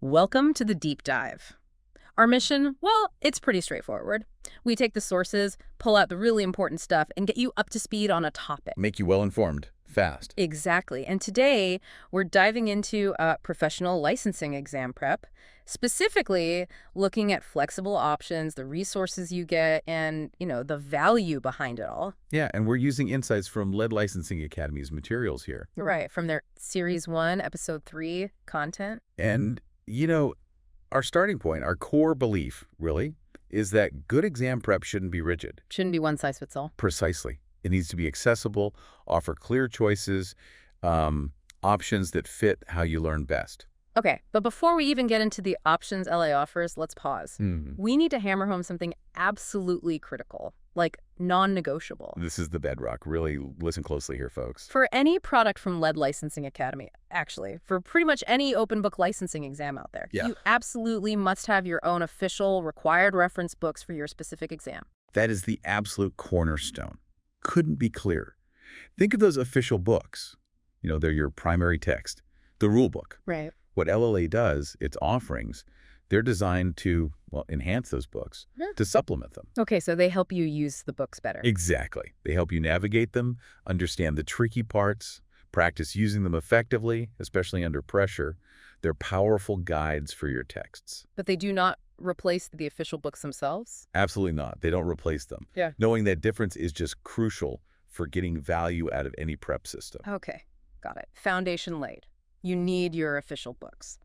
Welcome to the deep dive. Our mission, well, it's pretty straightforward. We take the sources, pull out the really important stuff, and get you up to speed on a topic. Make you well-informed, fast. Exactly. And today, we're diving into professional licensing exam prep, specifically looking at flexible options, the resources you get, and, the value behind it all. Yeah, and we're using insights from Lead Licensing Academy's materials here. Right, from their Series 1, Episode 3 content. And, our starting point, our core belief, really, is that good exam prep shouldn't be rigid. Shouldn't be one size fits all. Precisely. It needs to be accessible, offer clear choices, options that fit how you learn best. Okay, but before we even get into the options LA offers, let's pause. We need to hammer home something absolutely critical, like non-negotiable. This is the bedrock. Really listen closely here, folks. For any product from Lead Licensing Academy, actually, for pretty much any open book licensing exam out there, you absolutely must have your own official required reference books for your specific exam. That is the absolute cornerstone. Couldn't be clearer. Think of those official books. They're your primary text, the rule book. Right. What LLA does, its offerings, they're designed to, enhance those books, to supplement them. Okay, so they help you use the books better. Exactly. They help you navigate them, understand the tricky parts, practice using them effectively, especially under pressure. They're powerful guides for your texts. But they do not replace the official books themselves? Absolutely not. They don't replace them. Yeah. Knowing that difference is just crucial for getting value out of any prep system. Okay, got it. Foundation laid. You need your official books.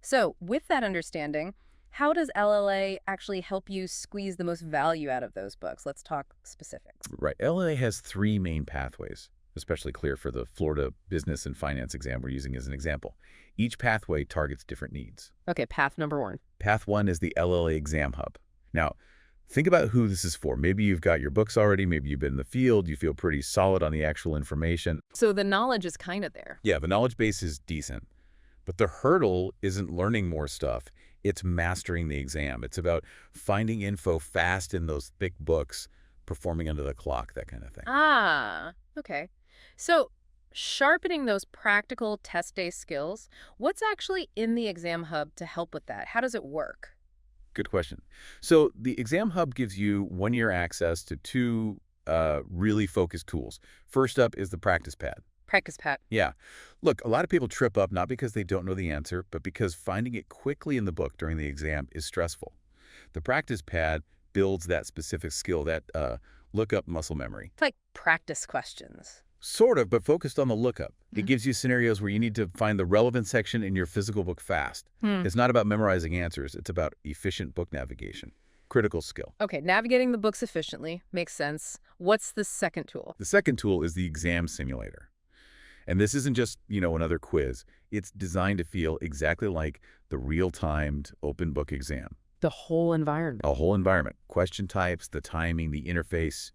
So with that understanding, how does LLA actually help you squeeze the most value out of those books? Let's talk specifics. Right. LLA has three main pathways, especially clear for the Florida business and finance exam we're using as an example. Each pathway targets different needs. Okay, path number one. Path one is the LLA Exam Hub. Now, think about who this is for. Maybe you've got your books already. Maybe you've been in the field. You feel pretty solid on the actual information. So the knowledge is kind of there. Yeah, the knowledge base is decent. But the hurdle isn't learning more stuff. It's mastering the exam. It's about finding info fast in those thick books, performing under the clock, that kind of thing. Ah, okay. So sharpening those practical test day skills, what's actually in the Exam Hub to help with that? How does it work? Good question. So the Exam Hub gives you one-year access to two really focused tools. First up is the Practice Pad. Practice pad. Yeah. Look, a lot of people trip up not because they don't know the answer, but because finding it quickly in the book during the exam is stressful. The Practice Pad builds that specific skill, that lookup muscle memory. It's like practice questions. Sort of, but focused on the lookup. It gives you scenarios where you need to find the relevant section in your physical book fast. It's not about memorizing answers. It's about efficient book navigation. Critical skill. Okay, navigating the books efficiently makes sense. What's the second tool? The second tool is the exam simulator. And this isn't just, another quiz. It's designed to feel exactly like the real-timed open book exam. The whole environment. A whole environment. Question types, the timing, the interface.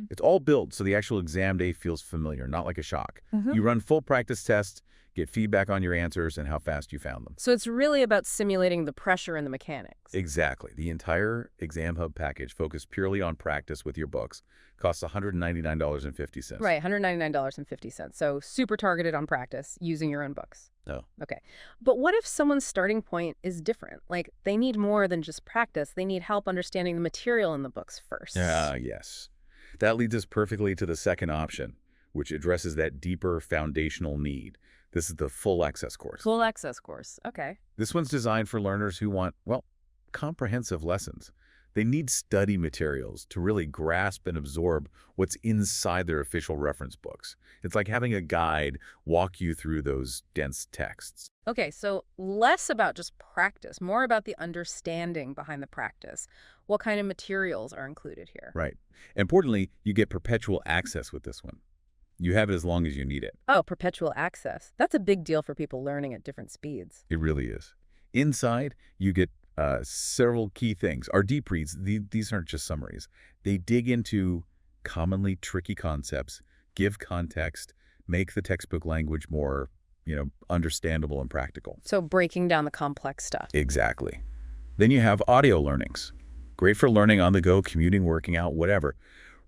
It's all built so the actual exam day feels familiar, not like a shock. You run full practice tests, get feedback on your answers and how fast you found them. So it's really about simulating the pressure and the mechanics. Exactly. The entire Exam Hub package focused purely on practice with your books costs $199.50. Right, $199.50. So super targeted on practice, using your own books. Oh. Okay. But what if someone's starting point is different? Like, they need more than just practice. They need help understanding the material in the books first. Yes. That leads us perfectly to the second option, which addresses that deeper foundational need. This is the full access course. Full access course. Okay. This one's designed for learners who want, comprehensive lessons. They need study materials to really grasp and absorb what's inside their official reference books. It's like having a guide walk you through those dense texts. Okay, so less about just practice, more about the understanding behind the practice. What kind of materials are included here? Right. Importantly, you get perpetual access with this one. You have it as long as you need it. Oh, perpetual access. That's a big deal for people learning at different speeds. It really is. Inside, you get several key things. Our deep reads, these aren't just summaries. They dig into commonly tricky concepts, give context, make the textbook language more, understandable and practical. So breaking down the complex stuff. Exactly. Then you have audio learnings. Great for learning on the go, commuting, working out, whatever.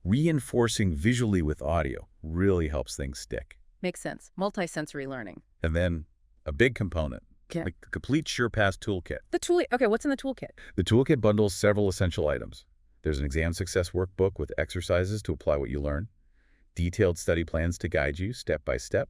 Reinforcing visually with audio really helps things stick. Makes sense. Multisensory learning. And then a big component, Okay. like the complete SurePass toolkit. The tool. Okay, what's in the toolkit? The toolkit bundles several essential items. There's an exam success workbook with exercises to apply what you learn, detailed study plans to guide you step by step,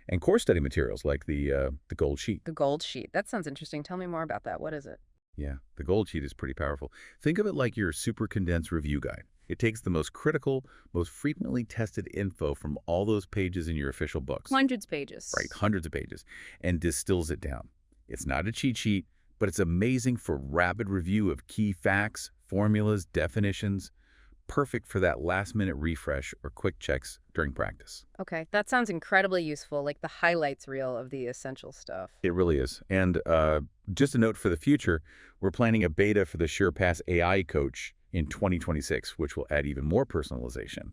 and core study materials like the gold sheet. The gold sheet. That sounds interesting. Tell me more about that. What is it? Yeah, the gold sheet is pretty powerful. Think of it like your super condensed review guide. It takes the most critical, most frequently tested info from all those pages in your official books. Hundreds of pages. Right, hundreds of pages, and distills it down. It's not a cheat sheet, but it's amazing for rapid review of key facts, formulas, definitions, perfect for that last-minute refresh or quick checks during practice. Okay, that sounds incredibly useful, like the highlights reel of the essential stuff. It really is. And just a note for the future, we're planning a beta for the SurePass AI Coach in 2026, which will add even more personalization.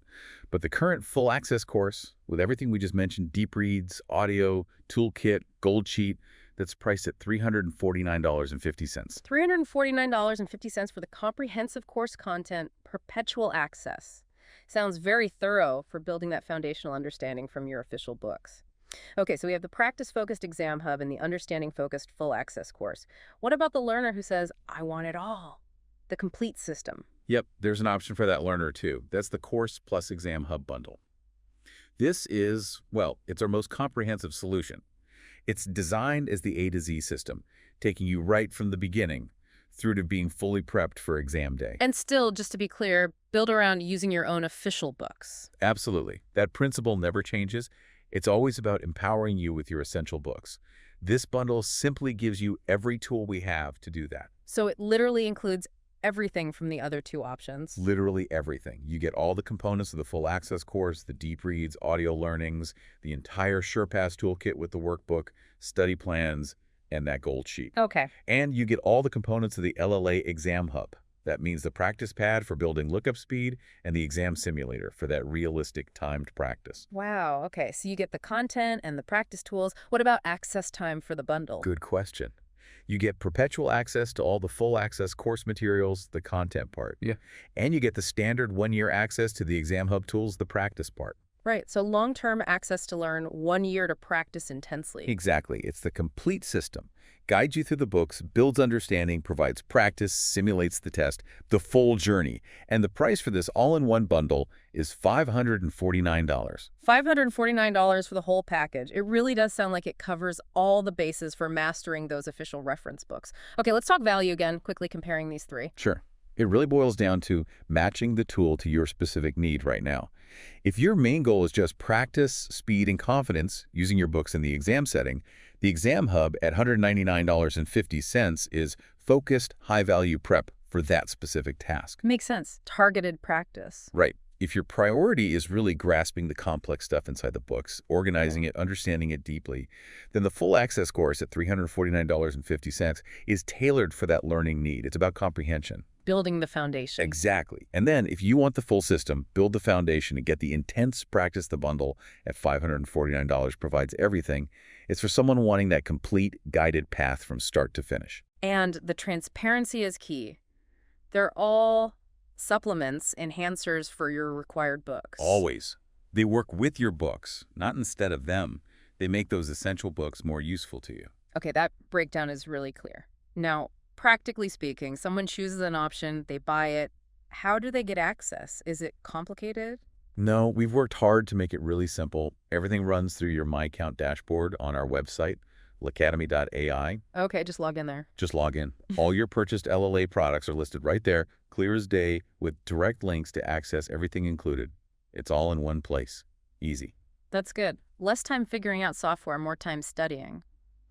But the current full access course, with everything we just mentioned, deep reads, audio, toolkit, gold sheet, that's priced at $349.50. $349.50 for the comprehensive course content, perpetual access. Sounds very thorough for building that foundational understanding from your official books. Okay, so we have the practice-focused exam hub and the understanding-focused full access course. What about the learner who says, I want it all? The complete system. Yep, there's an option for that learner too. That's the Course Plus Exam Hub bundle. This is, well, it's our most comprehensive solution. It's designed as the A to Z system, taking you right from the beginning through to being fully prepped for exam day. And still, just to be clear, build around using your own official books. Absolutely. That principle never changes. It's always about empowering you with your essential books. This bundle simply gives you every tool we have to do that. So it literally includes everything from the other two options. Literally everything. You get all the components of the full access course, the deep reads, audio learnings, the entire SurePass toolkit with the workbook, study plans, and that gold sheet. Okay. And you get all the components of the LLA exam hub. That means the practice pad for building lookup speed and the exam simulator for that realistic timed practice. Wow. Okay. So you get the content and the practice tools. What about access time for the bundle? Good question. You get perpetual access to all the full access course materials, the content part. Yeah. And you get the standard 1-year access to the exam hub tools, the practice part. Right. So long-term access to learn, 1 year to practice intensely. Exactly. It's the complete system. Guides you through the books, builds understanding, provides practice, simulates the test, the full journey. And the price for this all-in-one bundle is $549. $549 for the whole package. It really does sound like it covers all the bases for mastering those official reference books. Okay, let's talk value again, quickly comparing these three. Sure. It really boils down to matching the tool to your specific need right now. If your main goal is just practice, speed, and confidence using your books in the exam setting, the Exam Hub at $199.50 is focused, high-value prep for that specific task. Makes sense. Targeted practice. Right. If your priority is really grasping the complex stuff inside the books, organizing it, understanding it deeply, then the full access course at $349.50 is tailored for that learning need. It's about comprehension. Building the foundation. Exactly. And then if you want the full system, build the foundation and get the intense practice, the bundle at $549 provides everything. It's for someone wanting that complete guided path from start to finish. And the transparency is key. They're all supplements, enhancers for your required books. Always. They work with your books, not instead of them. They make those essential books more useful to you. Okay, that breakdown is really clear. Now, practically speaking, someone chooses an option, they buy it. How do they get access? Is it complicated? No, we've worked hard to make it really simple. Everything runs through your My Account dashboard on our website, lacademy.ai. Okay, just log in there. Just log in. All your purchased LLA products are listed right there, clear as day, with direct links to access everything included. It's all in one place. Easy. That's good. Less time figuring out software, more time studying.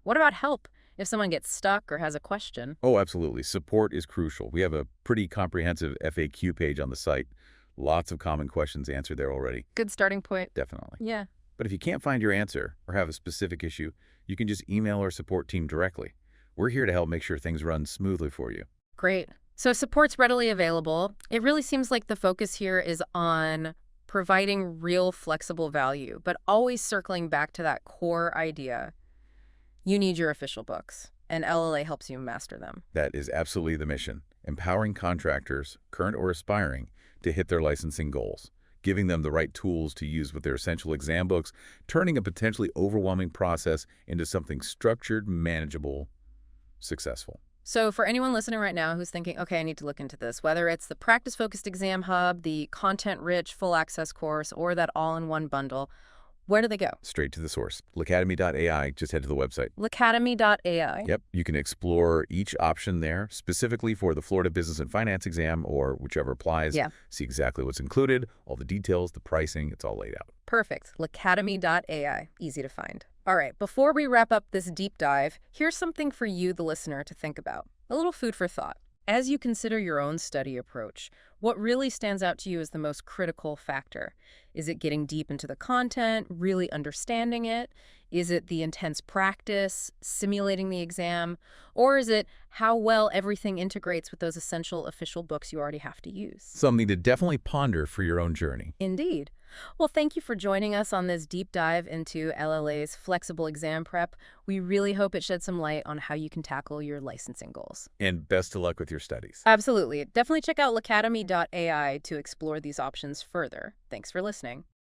What about help? If someone gets stuck or has a question. Oh, absolutely. Support is crucial. We have a pretty comprehensive FAQ page on the site. Lots of common questions answered there already. Good starting point. Definitely. Yeah. But if you can't find your answer or have a specific issue, you can just email our support team directly. We're here to help make sure things run smoothly for you. Great. So support's readily available. It really seems like the focus here is on providing real flexible value, but always circling back to that core idea. You need your official books, and LLA helps you master them. That is absolutely the mission. Empowering contractors, current or aspiring, to hit their licensing goals. giving them the right tools to use with their essential exam books, turning a potentially overwhelming process into something structured, manageable, successful. So for anyone listening right now who's thinking, okay, I need to look into this, whether it's the practice-focused exam hub, the content-rich full access course, or that all-in-one bundle, where do they go? Straight to the source. Lacademy.ai, just head to the website. Lacademy.ai. Yep, you can explore each option there, specifically for the Florida Business and Finance exam or whichever applies. Yeah. See exactly what's included, all the details, the pricing, it's all laid out. Perfect. Lacademy.ai. Easy to find. All right, before we wrap up this deep dive, here's something for you, the listener, to think about. A little food for thought. As you consider your own study approach, what really stands out to you as the most critical factor? Is it getting deep into the content, really understanding it? Is it the intense practice, simulating the exam? Or is it how well everything integrates with those essential official books you already have to use? Something to definitely ponder for your own journey. Indeed. Well, thank you for joining us on this deep dive into LLA's flexible exam prep. We really hope it sheds some light on how you can tackle your licensing goals. And best of luck with your studies. Absolutely. Definitely check out lacademy.ai to explore these options further. Thanks for listening.